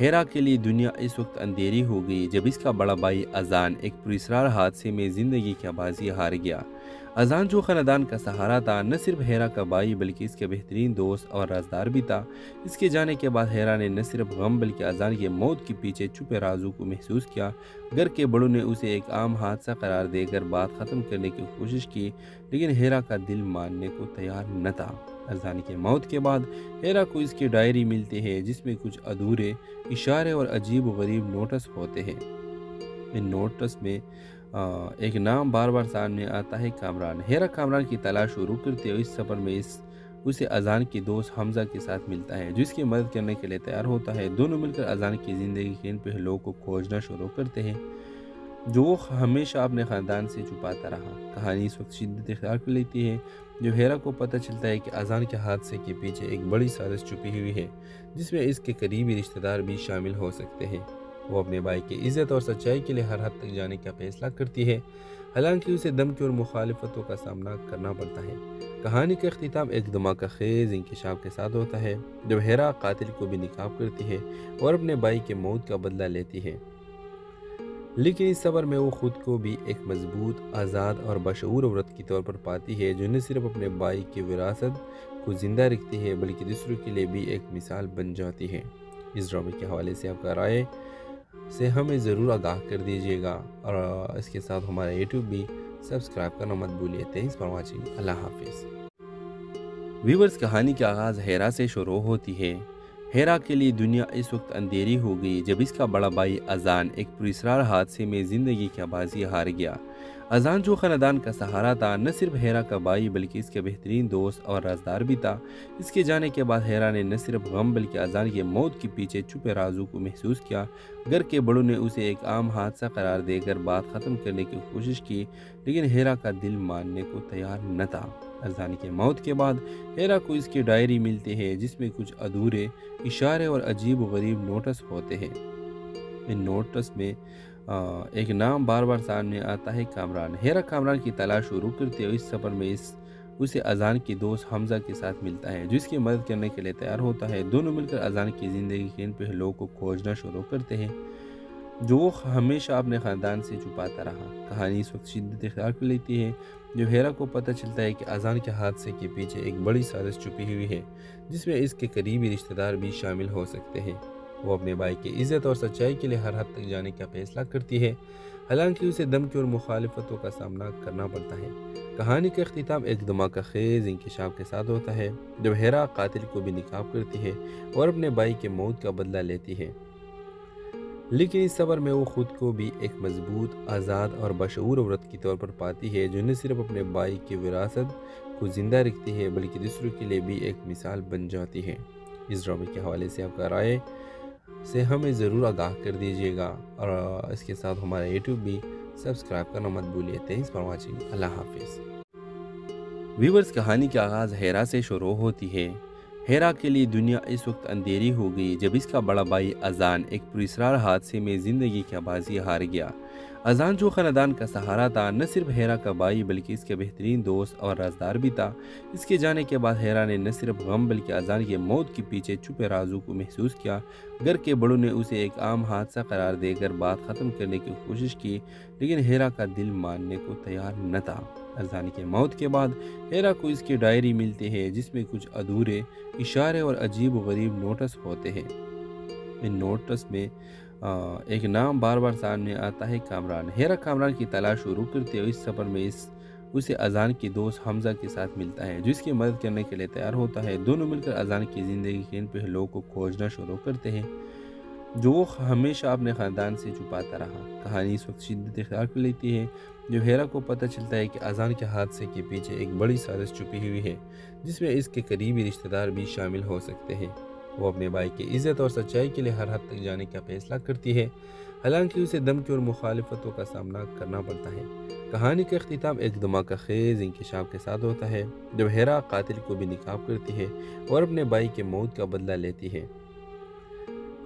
ہیرا کے لیے دنیا اس وقت اندھیری ہو گئی جب اس کا بڑا بھائی اذان ایک پراسرار حادثے میں زندگی کی بازی ہار گیا۔ اذان جو خاندان کا سہارا تھا، نہ صرف ہیرا کا بھائی بلکہ اس کے بہترین دوست اور رازدار بھی تھا۔ اس کے جانے کے بعد ہیرا نے نہ صرف غم بلکہ اذان کی موت کے پیچھے چھپے رازوں کو محسوس کیا۔ گھر کے بڑوں نے اسے ایک عام حادثہ قرار دے کر بات ختم کرنے کی کوشش کی، لیکن ہیرا کا دل ماننے کو تیار نہ تھا۔ اذان کی موت کے بعد ہیرا کو اس کی ڈائری ملتی ہے جس میں کچھ ادھورے اشارے اور عجیب و غریب نوٹس ہوتے ہیں۔ ان نوٹس میں ایک نام بار بار سامنے آتا ہے، کامران۔ ہیرا کامران کی تلاش شروع کرتے ہوئے اس سفر میں اسے اذان کے دوست حمزہ کے ساتھ ملتا ہے جو اس کی مدد کرنے کے لیے تیار ہوتا ہے۔ دونوں مل کر اذان کی زندگی کے ان پہلوؤں کو کھوجنا شروع کرتے ہیں جو وہ ہمیشہ اپنے خاندان سے چھپاتا رہا۔ کہانی اس وقت شدت اختیار کر لیتی ہے جب ہیرا کو پتہ چلتا ہے کہ اذان کے حادثے کے پیچھے ایک بڑی سازش چھپی ہوئی ہے جس میں اس کے قریبی رشتہ دار بھی شامل ہو سکتے ہیں۔ وہ اپنے بھائی کی عزت اور سچائی کے لیے ہر حد تک جانے کا فیصلہ کرتی ہے، حالانکہ اسے دھمکی اور مخالفتوں کا سامنا کرنا پڑتا ہے۔ کہانی کا اختتام ایک دھماکہ خیز انکشاف کے ساتھ ہوتا ہے جب ہیرا قاتل کو بھی ناکام کرتی ہے اور اپنے بھائی کے موت کا بدلہ لیتی ہے، لیکن اس سفر میں وہ خود کو بھی ایک مضبوط، آزاد اور بشعور عورت کے طور پر پاتی ہے جو نہ صرف اپنے بھائی کی وراثت کو زندہ رکھتی ہے بلکہ دوسروں کے لیے بھی ایک مثال بن جاتی ہے۔ اس ڈرامے کے حوالے سے آپ کا رائے سے ہمیں ضرور آگاہ کر دیجیے گا، اور اس کے ساتھ ہمارا یوٹیوب بھی سبسکرائب کرنا مت بھولیے۔ Thanks for watching. اللہ حافظ۔ ویورز، کہانی کا آغاز ہیرا سے شروع ہوتی ہے۔ ہیرا کے لیے دنیا اس وقت اندھیری ہو گئی جب اس کا بڑا بھائی اذان ایک پراسرار حادثے میں زندگی کی بازی ہار گیا۔ اذان جو خاندان کا سہارا تھا، نہ صرف ہیرا کا بھائی بلکہ اس کے بہترین دوست اور رازدار بھی تھا۔ اس کے جانے کے بعد ہیرا نے نہ صرف غم بلکہ اذان کی موت کے پیچھے چھپے رازوں کو محسوس کیا۔ گھر کے بڑوں نے اسے ایک عام حادثہ قرار دے کر بات ختم کرنے کی کوشش کی، لیکن ہیرا کا دل ماننے کو تیار نہ تھا۔ اذان کی موت کے بعد ہیرا کو اس کی ڈائری ملتی ہے جس میں کچھ ادھورے اشارے اور عجیب و غریب نوٹس ہوتے ہیں۔ ان نوٹس میں ایک نام بار بار سامنے آتا ہے، کامران۔ ہیرا کامران کی تلاش شروع کرتے ہوئے اس سفر میں اسے اذان کے دوست حمزہ کے ساتھ ملتا ہے جو اس کی مدد کرنے کے لیے تیار ہوتا ہے۔ دونوں مل کر اذان کی زندگی کے ان پہلوؤں کو کھوجنا شروع کرتے ہیں جو وہ ہمیشہ اپنے خاندان سے چھپاتا رہا۔ کہانی اس وقت شدت اختیار کر لیتی ہے جب ہیرا کو پتہ چلتا ہے کہ اذان کے حادثے کے پیچھے ایک بڑی سازش چھپی ہوئی ہے جس میں اس کے قریبی رشتہ دار بھی شامل ہو سکتے ہیں۔ وہ اپنے بھائی کی عزت اور سچائی کے لیے ہر حد تک جانے کا فیصلہ کرتی ہے، حالانکہ اسے دھمکی اور مخالفتوں کا سامنا کرنا پڑتا ہے۔ کہانی کا اختتام ایک دھماکہ خیز انکشاف کے ساتھ ہوتا ہے جب ہیرا قاتل کو بھی ناکام کرتی ہے اور اپنے بھائی کے موت کا بدلہ لیتی ہے، لیکن اس سفر میں وہ خود کو بھی ایک مضبوط، آزاد اور بشعور عورت کے طور پر پاتی ہے جو نہ صرف اپنے بھائی کی وراثت کو زندہ رکھتی ہے بلکہ دوسروں کے لیے بھی ایک مثال بن جاتی ہے۔ اس ڈرامے کے حوالے سے آپ کا رائے سے ہمیں ضرور آگاہ کر دیجیے گا، اور اس کے ساتھ ہمارا یوٹیوب بھی سبسکرائب کرنا مت بھولیے۔ Thanks for watching. اللہ حافظ۔ ویورز، کہانی کا آغاز ہیرا سے شروع ہوتی ہے۔ ہیرا کے لیے دنیا اس وقت اندھیری ہو گئی جب اس کا بڑا بھائی اذان ایک پراسرار حادثے میں زندگی کی بازی ہار گیا۔ اذان جو خاندان کا سہارا تھا، نہ صرف ہیرا کا بھائی بلکہ اس کے بہترین دوست اور رازدار بھی تھا۔ اس کے جانے کے بعد ہیرا نے نہ صرف غم بلکہ اذان کی موت کے پیچھے چھپے رازوں کو محسوس کیا۔ گھر کے بڑوں نے اسے ایک عام حادثہ قرار دے کر بات ختم کرنے کی کوشش کی، لیکن ہیرا کا دل ماننے کو تیار نہ تھا۔ اذان کی موت کے بعد ہیرا کو اس کی ڈائری ملتی ہے جس میں کچھ ادھورے اشارے اور عجیب و غریب نوٹس ہوتے ہیں۔ ان نوٹس میں ایک نام بار بار سامنے آتا ہے، کامران۔ ہیرا کامران کی تلاش شروع کرتے ہوئے اس سفر میں اسے اذان کے دوست حمزہ کے ساتھ ملتا ہے جو اس کی مدد کرنے کے لیے تیار ہوتا ہے۔ دونوں مل کر اذان کی زندگی کے ان پہلوؤں کو کھوجنا شروع کرتے ہیں جو وہ ہمیشہ اپنے خاندان سے چھپاتا رہا۔ کہانی اس وقت شدت اختیار کر لیتی ہے جب ہیرا کو پتہ چلتا ہے کہ اذان کے حادثے کے پیچھے ایک بڑی سازش چھپی ہوئی ہے جس میں اس کے قریبی رشتہ دار بھی شامل ہو سکتے ہیں۔ وہ اپنے بھائی کی عزت اور سچائی کے لیے ہر حد تک جانے کا فیصلہ کرتی ہے، حالانکہ اسے دھمکی اور مخالفتوں کا سامنا کرنا پڑتا ہے۔ کہانی کا اختتام ایک دھماکہ خیز انکشاف کے ساتھ ہوتا ہے جب ہیرا قاتل کو بھی ناکام کرتی ہے اور اپنے بھائی کے موت کا بدلہ لیتی ہے،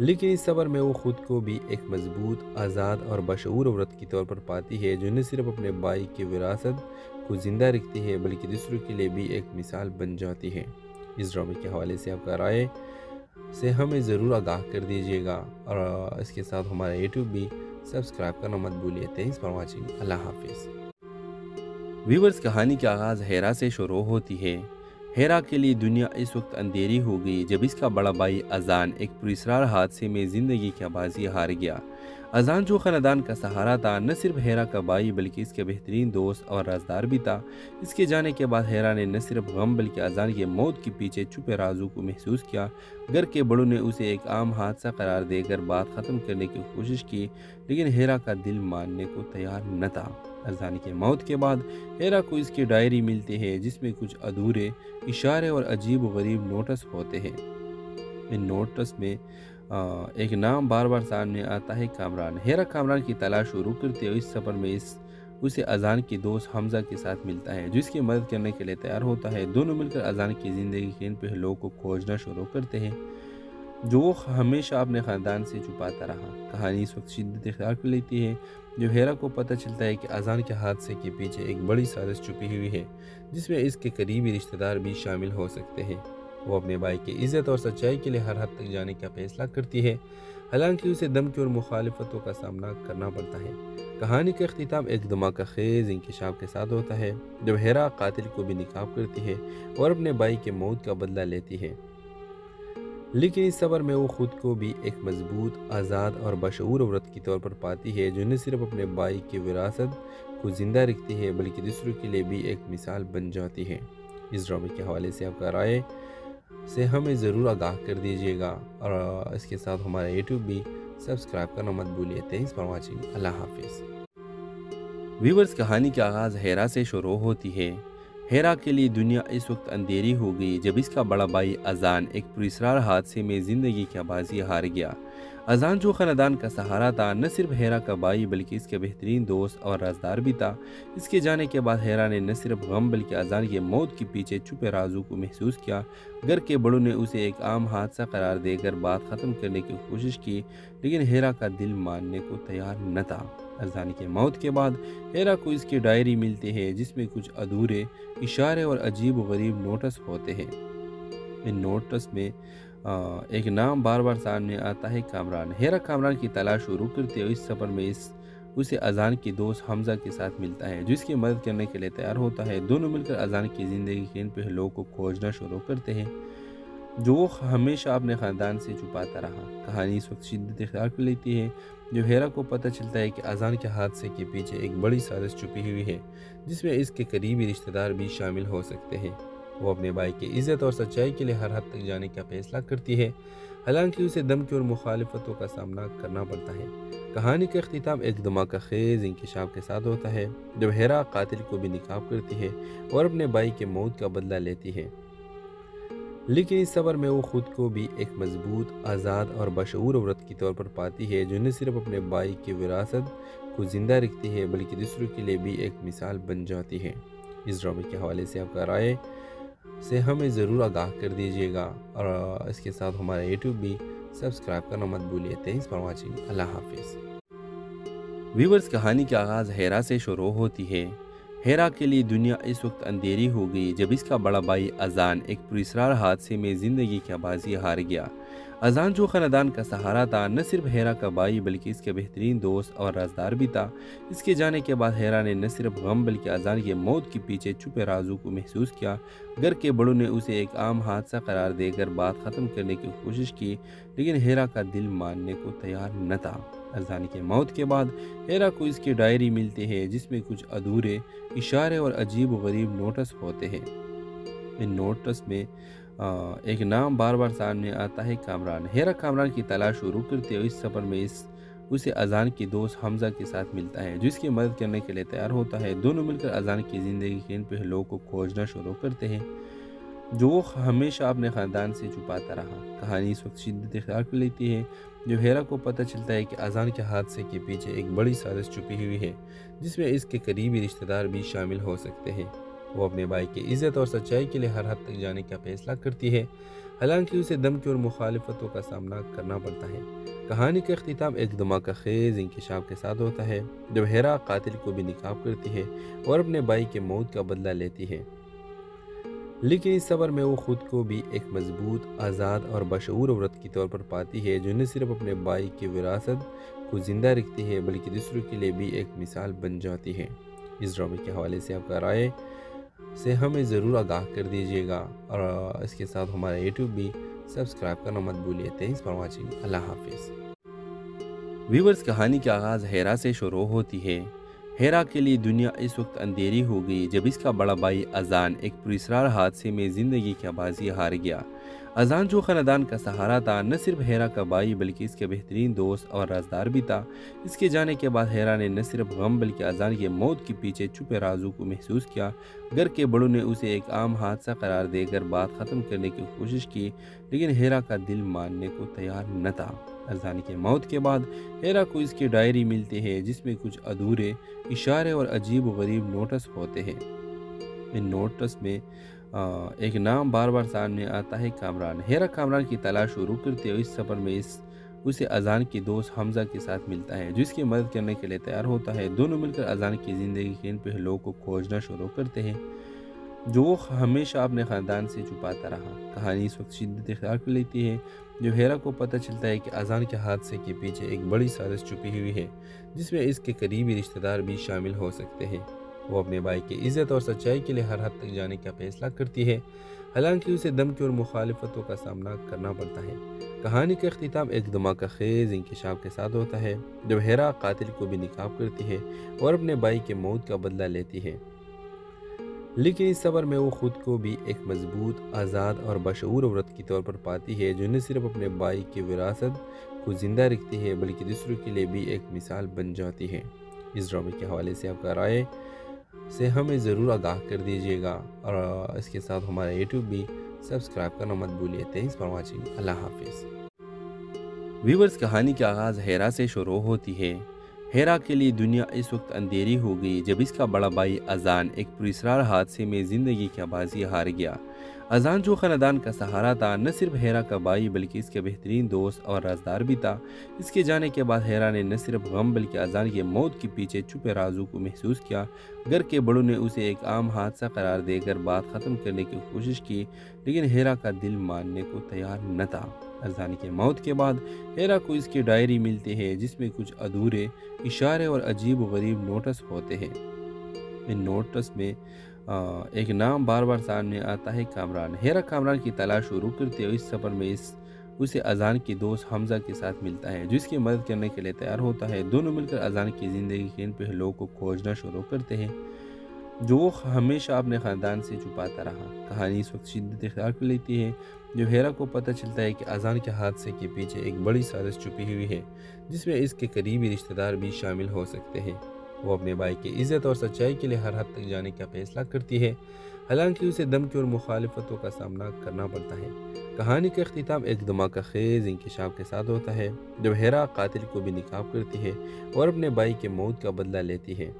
لیکن اس سفر میں وہ خود کو بھی ایک مضبوط، آزاد اور بشعور عورت کے طور پر پاتی ہے جو نہ صرف اپنے بھائی کی وراثت کو زندہ رکھتی ہے بلکہ دوسروں کے لیے بھی ایک مثال بن جاتی ہے۔ اس ڈرامے کے حوالے سے آپ کا رائے سے ہمیں ضرور آگاہ کر دیجیے گا، اور اس کے ساتھ ہمارا یوٹیوب بھی سبسکرائب کرنا مت بھولیے۔ Thanks for watching. اللہ حافظ۔ ویورز، کہانی کا آغاز ہیرا سے شروع ہوتی ہے۔ ہیرا کے لیے دنیا اس وقت اندھیری ہو گئی جب اس کا بڑا بھائی اذان ایک پراسرار حادثے میں زندگی کی بازی ہار گیا۔ اذان، جو خاندان کا سہارا تھا، نہ صرف ہیرا کا بھائی بلکہ اس کے بہترین دوست اور رازدار بھی تھا۔ اس کے جانے کے بعد ہیرا نے نہ صرف غم بلکہ اذان کی موت کے پیچھے چھپے رازوں کو محسوس کیا۔ گھر کے بڑوں نے اسے ایک عام حادثہ قرار دے کر بات ختم کرنے کی کوشش کی، لیکن ہیرا کا دل ماننے کو تیار نہ تھا۔ اذان کی موت کے بعد ہیرا کو اس کی ڈائری ملتی ہے جس میں کچھ ادھورے اشارے اور عجیب و غریب نوٹس ہوتے ہیں۔ ان نوٹس میں ایک نام بار بار سامنے آتا ہے، کامران۔ ہیرا کامران کی تلاش شروع کرتے ہوئے اس سفر میں اسے اذان کے دوست حمزہ کے ساتھ ملتا ہے جو اس کی مدد کرنے کے لیے تیار ہوتا ہے۔ دونوں مل کر اذان کی زندگی کے ان پہلوؤں کو کھوجنا شروع کرتے ہیں جو وہ ہمیشہ اپنے خاندان سے چھپاتا رہا۔ کہانی اس وقت شدت اختیار کر لیتی ہے جب ہیرا کو پتہ چلتا ہے کہ اذان کے حادثے کے پیچھے ایک بڑی سازش چھپی ہوئی ہے جس میں اس کے قریبی رشتہ دار بھی شامل ہو سکتے ہیں۔ وہ اپنے بھائی کی عزت اور سچائی کے لیے ہر حد تک جانے کا فیصلہ کرتی ہے، حالانکہ اسے دھمکی اور مخالفتوں کا سامنا کرنا پڑتا ہے۔ کہانی کا اختتام ایک دھماکہ خیز انکشاف کے ساتھ ہوتا ہے جب ہیرا قاتل کو بھی ناکام کرتی ہے اور اپنے بھائی کے موت کا بدلہ لیتی ہے، لیکن اس سفر میں وہ خود کو بھی ایک مضبوط، آزاد اور بشعور عورت کے طور پر پاتی ہے جو نہ صرف اپنے بھائی کی وراثت کو زندہ رکھتی ہے بلکہ دوسروں کے لیے بھی ایک مثال بن جاتی ہے۔ اس ڈرامے کے حوالے سے آپ کا رائے سے ہمیں ضرور آگاہ کر دیجیے گا، اور اس کے ساتھ ہمارا یوٹیوب بھی سبسکرائب کرنا مت بھولیے۔ Thanks for watching. اللہ حافظ۔ ویورز، کہانی کا آغاز ہیرا سے شروع ہوتی ہے۔ ہیرا کے لیے دنیا اس وقت اندھیری ہو گئی جب اس کا بڑا بھائی اذان ایک پراسرار حادثے میں زندگی کی بازی ہار گیا۔ اذان، جو خاندان کا سہارا تھا، نہ صرف ہیرا کا بھائی بلکہ اس کے بہترین دوست اور رازدار بھی تھا۔ اس کے جانے کے بعد ہیرا نے نہ صرف غم بلکہ اذان کی موت کے پیچھے چھپے رازوں کو محسوس کیا۔ گھر کے بڑوں نے اسے ایک عام حادثہ قرار دے کر بات ختم کرنے کی کوشش کی، لیکن ہیرا کا دل ماننے کو تیار نہ تھا۔ اذان کی موت کے بعد ہیرا کو اس کی ڈائری ملتی ہے جس میں کچھ ادھورے اشارے اور عجیب و غریب نوٹس ہوتے ہیں۔ ان نوٹس میں ایک نام بار بار سامنے آتا ہے، کامران۔ ہیرا کامران کی تلاش شروع کرتے ہوئے اس سفر میں اسے اذان کے دوست حمزہ کے ساتھ ملتا ہے جو اس کی مدد کرنے کے لیے تیار ہوتا ہے۔ دونوں مل کر اذان کی زندگی کے ان پہلوؤں کو کھوجنا شروع کرتے ہیں جو وہ ہمیشہ اپنے خاندان سے چھپاتا رہا۔ کہانی اس وقت شدت اختیار کر لیتی ہے جب ہیرا کو پتہ چلتا ہے کہ اذان کے حادثے کے پیچھے ایک بڑی سازش چھپی ہوئی ہے جس میں اس کے قریبی رشتہ دار بھی شامل ہو سکتے ہیں۔ وہ اپنے بھائی کی عزت اور سچائی کے لیے ہر حد تک جانے کا فیصلہ کرتی ہے، حالانکہ اسے دھمکی اور مخالفتوں کا سامنا کرنا پڑتا ہے۔ کہانی کا اختتام ایک دھماکہ خیز انکشاف کے ساتھ ہوتا ہے جب ہیرا قاتل کو بھی ناکام کرتی ہے اور اپنے بھائی کے موت کا بدلہ لیتی ہے، لیکن اس سفر میں وہ خود کو بھی ایک مضبوط، آزاد اور بشعور عورت کے طور پر پاتی ہے جو نہ صرف اپنے بھائی کی وراثت کو زندہ رکھتی ہے بلکہ دوسروں کے لیے بھی ایک مثال بن جاتی ہے۔ اس ڈرامے کے حوالے سے آپ کا رائے سے ہمیں ضرور آگاہ کر دیجیے گا، اور اس کے ساتھ ہمارا یوٹیوب بھی سبسکرائب کرنا مت بھولیے۔ Thanks for watching. اللہ حافظ۔ ویورز، کہانی کا آغاز ہیرا سے شروع ہوتی ہے۔ ہیرا کے لیے دنیا اس وقت اندھیری ہو گئی جب اس کا بڑا بھائی اذان ایک پراسرار حادثے میں زندگی کی بازی ہار گیا۔ اذان، جو خاندان کا سہارا تھا، نہ صرف ہیرا کا بھائی بلکہ اس کے بہترین دوست اور رازدار بھی تھا۔ اس کے جانے کے بعد ہیرا نے نہ صرف غم بلکہ اذان کی موت کے پیچھے چھپے رازوں کو محسوس کیا۔ گھر کے بڑوں نے اسے ایک عام حادثہ قرار دے کر بات ختم کرنے کی کوشش کی، لیکن ہیرا کا دل ماننے کو تیار نہ تھا۔ اذان کی موت کے بعد ہیرا کو اس کی ڈائری ملتی ہے جس میں کچھ ادھورے اشارے اور عجیب و غریب نوٹس ہوتے ہیں۔ ان نوٹس میں ایک نام بار بار سامنے آتا ہے، کامران۔ ہیرا کامران کی تلاش شروع کرتے ہوئے اس سفر میں اسے اذان کے دوست حمزہ کے ساتھ ملتا ہے جو اس کی مدد کرنے کے لیے تیار ہوتا ہے۔ دونوں مل کر اذان کی زندگی کے ان پہلوؤں کو کھوجنا شروع کرتے ہیں جو وہ ہمیشہ اپنے خاندان سے چھپاتا رہا۔ کہانی اس وقت شدت اختیار کر لیتی ہے جب ہیرا کو پتہ چلتا ہے کہ اذان کے حادثے کے پیچھے ایک بڑی سازش چھپی ہوئی ہے جس میں اس کے قریبی رشتہ دار بھی شامل ہو سکتے ہیں۔ وہ اپنے بھائی کی عزت اور سچائی کے لیے ہر حد تک جانے کا فیصلہ کرتی ہے، حالانکہ اسے دھمکی اور مخالفتوں کا سامنا کرنا پڑتا ہے۔ کہانی کا اختتام ایک دھماکہ خیز انکشاف کے ساتھ ہوتا ہے جب ہیرا قاتل کو بھی ناکام کرتی ہے اور اپنے بھائی کے موت کا بدلہ لیتی ہے، لیکن اس سفر میں وہ خود کو بھی ایک مضبوط، آزاد اور بشعور عورت کی طور پر پاتی ہے، جو نہ صرف اپنے بائی کی وراثت کو زندہ رکھتی ہے بلکہ دوسروں کے لیے بھی ایک مثال بن جاتی ہے۔ اس ڈرامے کے حوالے سے آپ کا رائے سے ہمیں ضرور آگاہ کر دیجیے گا، اور اس کے ساتھ ہمارا یوٹیوب بھی سبسکرائب کرنا مت بھولیے۔ Thanks for watching. اللہ حافظ۔ ویورز، کہانی کا آغاز ہیرا سے شروع ہوتی ہے۔ ہیرا کے لیے دنیا اس وقت اندھیری ہو گئی جب اس کا بڑا بھائی اذان ایک پراسرار حادثے میں زندگی کی بازی ہار گیا۔ اذان، جو خاندان کا سہارا تھا، نہ صرف ہیرا کا بھائی بلکہ اس کے بہترین دوست اور رازدار بھی تھا۔ اس کے جانے کے بعد ہیرا نے نہ صرف غم بلکہ اذان کے موت کے پیچھے چھپے رازوں کو محسوس کیا۔ گھر کے بڑوں نے اسے ایک عام حادثہ قرار دے کر بات ختم کرنے کی کوشش کی، لیکن ہیرا کا دل ماننے کو تیار نہ تھا۔ اذان کی موت کے بعد ہیرا کو اس کی ڈائری ملتی ہے، جس میں کچھ ادھورے اشارے اور عجیب و غریب نوٹس ہوتے ہیں۔ ان نوٹس میں ایک نام بار بار سامنے آتا ہے، کامران۔ ہیرا کامران کی تلاش شروع کرتے ہوئے اس سفر میں اسے اذان کی دوست حمزہ کے ساتھ ملتا ہے، جو اس کی مدد کرنے کے لیے تیار ہوتا ہے۔ دونوں مل کر اذان کی زندگی کے ان پہلوؤں کو کھوجنا شروع کرتے ہیں جو وہ ہمیشہ اپنے خاندان سے چھپاتا رہا۔ کہانی اس وقت شدت اختیار کر لیتی ہے جو ہیرا کو پتہ چلتا ہے کہ اذان کے حادثے کے پیچھے ایک بڑی سازش چھپی ہوئی ہے، جس میں اس کے قریبی رشتہ دار بھی شامل ہو سکتے ہیں۔ وہ اپنے بھائی کی عزت اور سچائی کے لیے ہر حد تک جانے کا فیصلہ کرتی ہے، حالانکہ اسے دھمکی اور مخالفتوں کا سامنا کرنا پڑتا ہے۔ کہانی کا اختتام ایک دھماکہ خیز انکشاف کے ساتھ ہوتا ہے، جب ہیرا قاتل کو بھی ناکام کرتی ہے اور اپنے بھائی کے موت کا بدلہ لیتی ہے۔ لیکن اس سفر میں وہ خود کو بھی ایک مضبوط، آزاد اور بشعور عورت کی طور پر پاتی ہے، جو نہ صرف اپنے بھائی کی وراثت کو زندہ رکھتی ہے بلکہ دوسروں کے لیے بھی ایک مثال بن جاتی ہے۔ اس ڈرامے کے حوالے سے آپ کا رائے سے ہمیں ضرور آگاہ کر دیجیے گا، اور اس کے ساتھ ہمارا یوٹیوب بھی سبسکرائب کرنا مت بھولیے۔ Thanks for watching. اللہ حافظ۔ ویورز، کہانی کا آغاز ہیرا سے شروع ہوتی ہے۔ ہیرا کے لیے دنیا اس وقت اندھیری ہو گئی جب اس کا بڑا بھائی اذان ایک پراسرار حادثے میں زندگی کی بازی ہار گیا۔ اذان، جو خاندان کا سہارا تھا، نہ صرف ہیرا کا بھائی بلکہ اس کے بہترین دوست اور رازدار بھی تھا۔ اس کے جانے کے بعد ہیرا نے نہ صرف غم بلکہ اذان کے موت کے پیچھے چھپے رازوں کو محسوس کیا۔ گھر کے بڑوں نے اسے ایک عام حادثہ قرار دے کر بات ختم کرنے کی کوشش کی، لیکن ہیرا کا دل ماننے کو تیار نہ تھا۔ اذان کی موت کے بعد ہیرا کو اس کی ڈائری ملتی ہے، جس میں کچھ ادھورے اشارے اور عجیب و غریب نوٹس ہوتے ہیں۔ ان نوٹس میں ایک نام بار بار سامنے آتا ہے، کامران۔ ہیرا کامران کی تلاش شروع کرتے ہوئے اس سفر میں اسے اذان کی دوست حمزہ کے ساتھ ملتا ہے، جو اس کی مدد کرنے کے لیے تیار ہوتا ہے۔ دونوں مل کر اذان کی زندگی کے ان پہلوؤں کو کھوجنا شروع کرتے ہیں جو وہ ہمیشہ اپنے خاندان سے چھپاتا رہا۔ کہانی اس وقت شدت اختیار کر لیتی ہے جو ہیرا کو پتہ چلتا ہے کہ اذان کے حادثے کے پیچھے ایک بڑی سازش چھپی ہوئی ہے، جس میں اس کے قریبی رشتہ دار بھی شامل ہو سکتے ہیں۔ وہ اپنے بھائی کی عزت اور سچائی کے لیے ہر حد تک جانے کا فیصلہ کرتی ہے، حالانکہ اسے دھمکی اور مخالفتوں کا سامنا کرنا پڑتا ہے۔ کہانی کا اختتام ایک دھماکہ خیز انکشاف کے ساتھ ہوتا ہے، جب ہیرا قاتل کو بھی ناکام کرتی ہے اور اپنے بھائی کے موت کا بدلہ لیتی ہے۔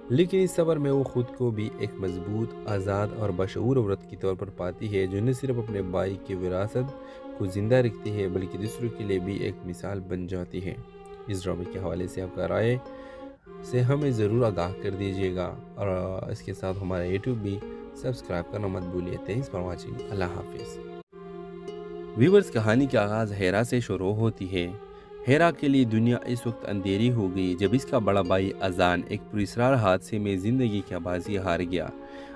لیکن اس سفر میں وہ خود کو بھی ایک مضبوط، آزاد اور بشعور عورت کی طور پر پاتی ہے، جو نہ صرف اپنے بھائی کی وراثت کو زندہ رکھتی ہے بلکہ دوسروں کے لیے بھی ایک مثال بن جاتی ہے۔ اس ڈرامے کے حوالے سے آپ کا رائے سے ہمیں ضرور آگاہ کر دیجیے گا، اور اس کے ساتھ ہمارا یوٹیوب بھی سبسکرائب کرنا مت بھولیے۔ Thanks for watching. اللہ حافظ۔ ویورز، کہانی کا آغاز ہیرا سے شروع ہوتی ہے۔ ہیرا کے لیے دنیا اس وقت اندھیری ہو گئی جب اس کا بڑا بھائی اذان ایک پراسرار حادثے میں زندگی کی بازی ہار گیا۔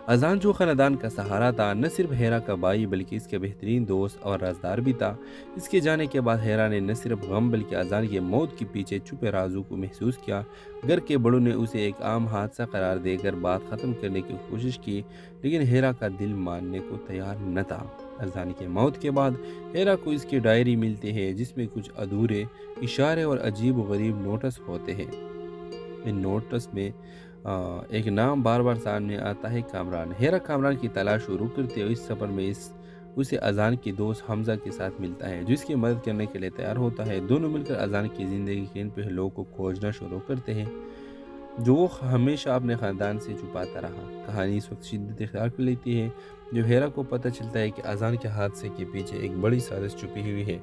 اذان، جو خاندان کا سہارا تھا، نہ صرف ہیرا کا بھائی بلکہ اس کے بہترین دوست اور رازدار بھی تھا۔ اس کے جانے کے بعد ہیرا نے نہ صرف غم بلکہ اذان کے موت کے پیچھے چھپے رازوں کو محسوس کیا۔ گھر کے بڑوں نے اسے ایک عام حادثہ قرار دے کر بات ختم کرنے کی کوشش کی، لیکن ہیرا کا دل ماننے کو تیار نہ تھا۔ اذان کی موت کے بعد ہیرا کو اس کی ڈائری ملتی ہے، جس میں کچھ ادھورے اشارے اور عجیب و غریب نوٹس ہوتے ہیں۔ ان نوٹس میں ایک نام بار بار سامنے آتا ہے، کامران۔ ہیرا کامران کی تلاش شروع کرتے ہوئے اس سفر میں اسے اذان کی دوست حمزہ کے ساتھ ملتا ہے، جو اس کی مدد کرنے کے لیے تیار ہوتا ہے۔ دونوں مل کر اذان کی زندگی کے ان پہلوؤں کو کھوجنا شروع کرتے ہیں جو وہ ہمیشہ اپنے خاندان سے چھپاتا رہا۔ کہانی اس وقت شدت اختیار کر لیتی ہے جو ہیرا کو پتہ چلتا ہے کہ اذان کے حادثے کے پیچھے ایک بڑی سازش چھپی ہوئی ہے،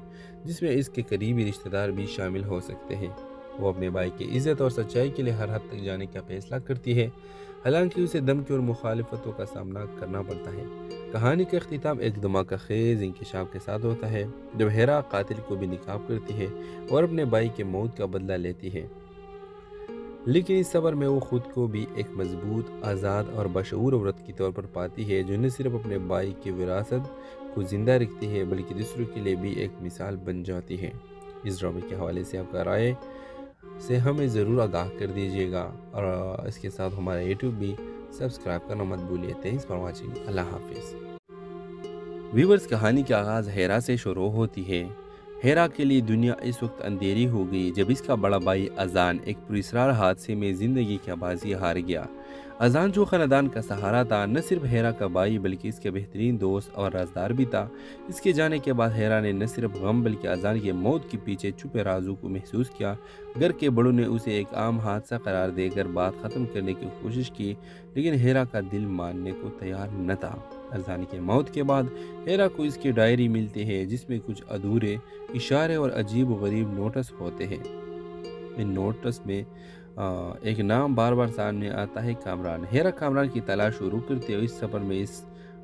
جس میں اس کے قریبی رشتہ دار بھی شامل ہو سکتے ہیں۔ وہ اپنے بھائی کی عزت اور سچائی کے لیے ہر حد تک جانے کا فیصلہ کرتی ہے، حالانکہ اسے دھمکی اور مخالفتوں کا سامنا کرنا پڑتا ہے۔ کہانی کا اختتام ایک دھماکہ خیز انکشاف کے ساتھ ہوتا ہے، جب ہیرا قاتل کو بھی ناکام کرتی ہے اور اپنے بھائی کے موت کا بدلہ لیتی ہے، لیکن اس سفر میں وہ خود کو بھی ایک مضبوط، آزاد اور بشعور عورت کے طور پر پاتی ہے، جو نہ صرف اپنے بھائی کی وراثت کو زندہ رکھتی ہے بلکہ دوسروں کے لیے بھی ایک مثال بن جاتی ہے۔ اس ڈرامے کے حوالے سے آپ کا رائے سے ہمیں ضرور آگاہ کر دیجیے گا، اور اس کے ساتھ ہمارا یوٹیوب بھی سبسکرائب کرنا مت بھولیے۔ Thanks for watching. اللہ حافظ۔ ویورز، کہانی کا آغاز ہیرا سے شروع ہوتی ہے۔ ہیرا کے لیے دنیا اس وقت اندھیری ہو گئی جب اس کا بڑا بھائی اذان ایک پراسرار حادثے میں زندگی کی بازی ہار گیا۔ اذان، جو خاندان کا سہارا تھا، نہ صرف ہیرا کا بھائی بلکہ اس کے بہترین دوست اور رازدار بھی تھا۔ اس کے جانے کے بعد ہیرا نے نہ صرف غم بلکہ اذان کی موت کے پیچھے چھپے رازوں کو محسوس کیا۔ گھر کے بڑوں نے اسے ایک عام حادثہ قرار دے کر بات ختم کرنے کی کوشش کی، لیکن ہیرا کا دل ماننے کو تیار نہ تھا۔ اذان کی موت کے بعد ہیرا کو اس کی ڈائری ملتی ہے، جس میں کچھ ادھورے اشارے اور عجیب و غریب نوٹس ہوتے ہیں۔ ان نوٹس میں ایک نام بار بار سامنے آتا ہے، کامران۔ ہیرا کامران کی تلاش شروع کرتے ہوئے اس سفر میں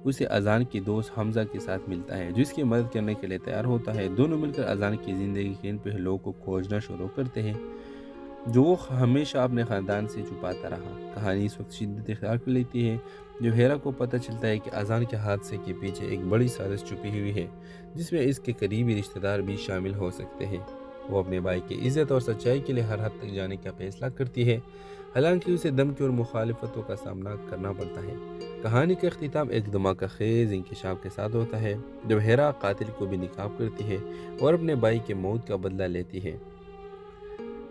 اسے اذان کے دوست حمزہ کے ساتھ ملتا ہے، جو اس کی مدد کرنے کے لیے تیار ہوتا ہے۔ دونوں مل کر اذان کی زندگی کے ان پہلوؤں کو کھوجنا شروع کرتے ہیں جو وہ ہمیشہ اپنے خاندان سے چھپاتا رہا۔ کہانی اس وقت شدت اختیار کر لیتی ہے جب ہیرا کو پتہ چلتا ہے کہ اذان کے حادثے کے پیچھے ایک بڑی سازش چھپی ہوئی ہے، جس میں اس کے قریبی رشتہ دار بھی شامل ہو سکتے ہیں۔ وہ اپنے بھائی کی عزت اور سچائی کے لیے ہر حد تک جانے کا فیصلہ کرتی ہے، حالانکہ اسے دھمکی اور مخالفتوں کا سامنا کرنا پڑتا ہے۔ کہانی کا اختتام ایک دھماکہ خیز انکشاف کے ساتھ ہوتا ہے، جب ہیرا قاتل کو بھی ناکام کرتی ہے اور اپنے بھائی کے موت کا بدلہ لیتی ہے،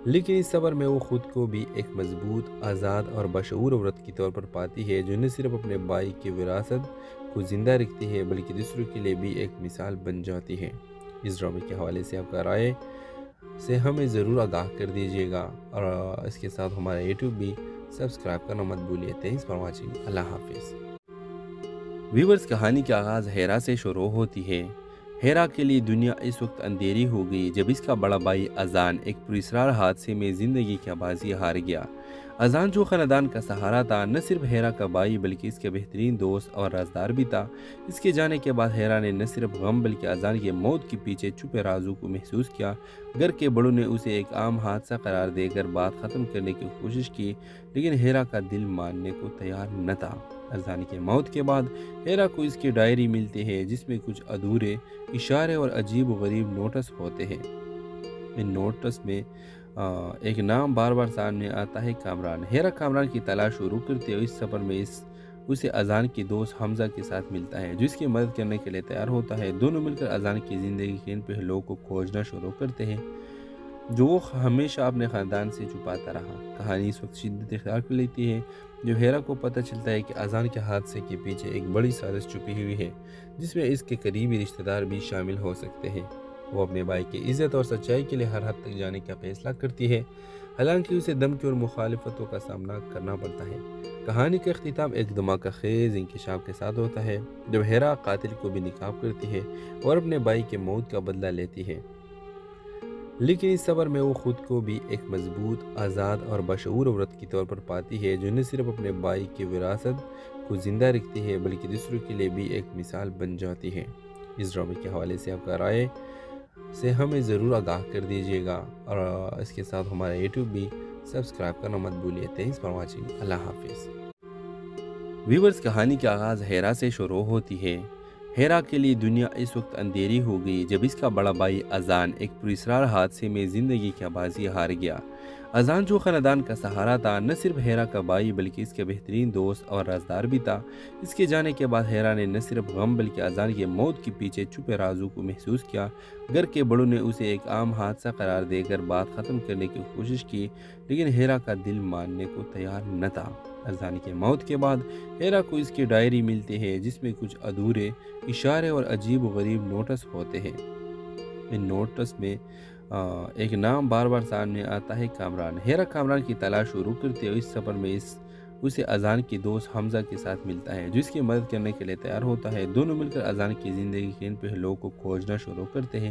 لیکن اس سفر میں وہ خود کو بھی ایک مضبوط، آزاد اور بشعور عورت کے طور پر پاتی ہے، جو نہ صرف اپنے بھائی کی وراثت کو زندہ رکھتی ہے بلکہ دوسروں کے لیے بھی ایک مثال بن جاتی ہے۔ اس ڈرامے کے حوالے سے آپ کا رائے سے ہمیں ضرور آگاہ کر دیجیے گا، اور اس کے ساتھ ہمارا یوٹیوب بھی سبسکرائب کرنا مت بھولیے۔ Thanks for watching. اللہ حافظ۔ ویورز، کہانی کا آغاز ہیرا سے شروع ہوتی ہے۔ ہیرا کے لیے دنیا اس وقت اندھیری ہو گئی جب اس کا بڑا بھائی اذان ایک پراسرار حادثے میں زندگی کی بازی ہار گیا۔ اذان، جو خاندان کا سہارا تھا، نہ صرف ہیرا کا بھائی بلکہ اس کے بہترین دوست اور رازدار بھی تھا۔ اس کے جانے کے بعد ہیرا نے نہ صرف غم بلکہ اذان کی موت کے پیچھے چھپے رازوں کو محسوس کیا۔ گھر کے بڑوں نے اسے ایک عام حادثہ قرار دے کر بات ختم کرنے کی کوشش کی، لیکن ہیرا کا دل ماننے کو تیار نہ تھا۔ اذان کی موت کے بعد ہیرا کو اس کی ڈائری ملتی ہے، جس میں کچھ ادھورے اشارے اور عجیب و غریب نوٹس ہوتے ہیں۔ ان نوٹس میں ایک نام بار بار سامنے آتا ہے، کامران۔ ہیرا کامران کی تلاش شروع کرتے ہوئے اس سفر میں اسے اذان کے دوست حمزہ کے ساتھ ملتا ہے، جو اس کی مدد کرنے کے لیے تیار ہوتا ہے۔ دونوں مل کر اذان کی زندگی کے ان پہلوؤں کو کھوجنا شروع کرتے ہیں جو وہ ہمیشہ اپنے خاندان سے چھپاتا رہا۔ کہانی اس وقت شدت اختیار کر لیتی ہے جب ہیرا کو پتہ چلتا ہے کہ اذان کے حادثے کے پیچھے ایک بڑی سازش چھپی ہوئی ہے، جس میں اس کے قریبی رشتہ دار بھی شامل ہو سکتے ہیں۔ وہ اپنے بھائی کی عزت اور سچائی کے لیے ہر حد تک جانے کا فیصلہ کرتی ہے، حالانکہ اسے دھمکی اور مخالفتوں کا سامنا کرنا پڑتا ہے۔ کہانی کا اختتام ایک دھماکہ خیز انکشاف کے ساتھ ہوتا ہے، جب ہیرا قاتل کو بھی ناکام کرتی ہے اور اپنے بھائی کے موت کا بدلہ لیتی ہے، لیکن اس سفر میں وہ خود کو بھی ایک مضبوط، آزاد اور بشعور عورت کے طور پر پاتی ہے، جو نہ صرف اپنے بھائی کی وراثت کو زندہ رکھتی ہے بلکہ دوسروں کے لیے بھی ایک مثال بن جاتی ہے۔ اس ڈرامے کے حوالے سے آپ کا رائے سے ہمیں ضرور آگاہ کر دیجیے گا، اور اس کے ساتھ ہمارا یوٹیوب بھی سبسکرائب کرنا مت بھولیے۔ Thanks for watching. اللہ حافظ۔ ویورز، کہانی کا آغاز ہیرا سے شروع ہوتی ہے۔ ہیرا کے لیے دنیا اس وقت اندھیری ہو گئی جب اس کا بڑا بھائی اذان ایک پراسرار حادثے میں زندگی کی بازی ہار گیا۔ اذان، جو خاندان کا سہارا تھا، نہ صرف ہیرا کا بھائی بلکہ اس کے بہترین دوست اور رازدار بھی تھا۔ اس کے جانے کے بعد ہیرا نے نہ صرف غم بلکہ اذان کی موت کے پیچھے چھپے رازوں کو محسوس کیا۔ گھر کے بڑوں نے اسے ایک عام حادثہ قرار دے کر بات ختم کرنے کی کوشش کی، لیکن ہیرا کا دل ماننے کو تیار نہ تھا۔ اذان کی موت کے بعد ہیرا کو اس کی ڈائری ملتی ہے، جس میں کچھ ادھورے اشارے اور عجیب و غریب نوٹس ہوتے ہیں۔ ان نوٹس میں ایک نام بار بار سامنے آتا ہے، کامران۔ ہیرا کامران کی تلاش شروع کرتے ہوئے اس سفر میں اسے اذان کے دوست حمزہ کے ساتھ ملتا ہے، جو اس کی مدد کرنے کے لیے تیار ہوتا ہے۔ دونوں مل کر اذان کی زندگی کے ان پہلوؤں کو کھوجنا شروع کرتے ہیں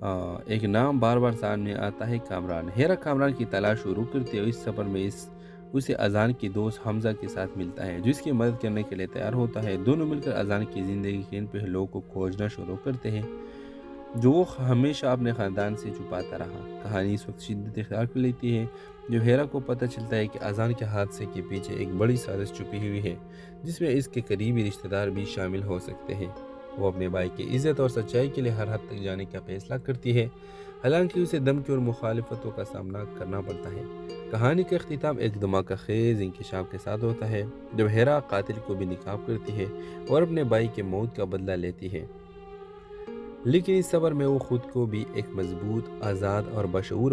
ایک نام بار بار سامنے آتا ہے، کامران۔ ہیرا کامران کی تلاش شروع کرتی ہے اور اس سفر میں اسے اذان کے دوست حمزہ کے ساتھ ملتا ہے جو اس کی مدد کرنے کے لیے تیار ہوتا ہے۔ دونوں مل کر اذان کی زندگی کے ان پہلوؤں کو کھوجنا شروع کرتے ہیں جو وہ ہمیشہ اپنے خاندان سے چھپاتا رہا۔ کہانی اس وقت شدت اختیار کر لیتی ہے جب ہیرا کو پتہ چلتا ہے کہ اذان کے حادثے کے پیچھے ایک بڑی سازش چھپی ہوئی ہے جس میں اس کے قریبی رشتہ دار بھی شامل ہو سکتے ہیں۔ وہ اپنے بھائی کی عزت اور سچائی کے لیے ہر حد تک جانے کا فیصلہ کرتی ہے، حالانکہ اسے دھمکی اور مخالفتوں کا سامنا کرنا پڑتا ہے۔ کہانی کا اختتام ایک دھماکہ خیز انکشاف کے ساتھ ہوتا ہے جب ہیرا قاتل کو بھی ناکام کرتی ہے اور اپنے بھائی کے موت کا بدلہ لیتی ہے، لیکن اس سفر میں وہ خود کو بھی ایک مضبوط، آزاد اور بشعور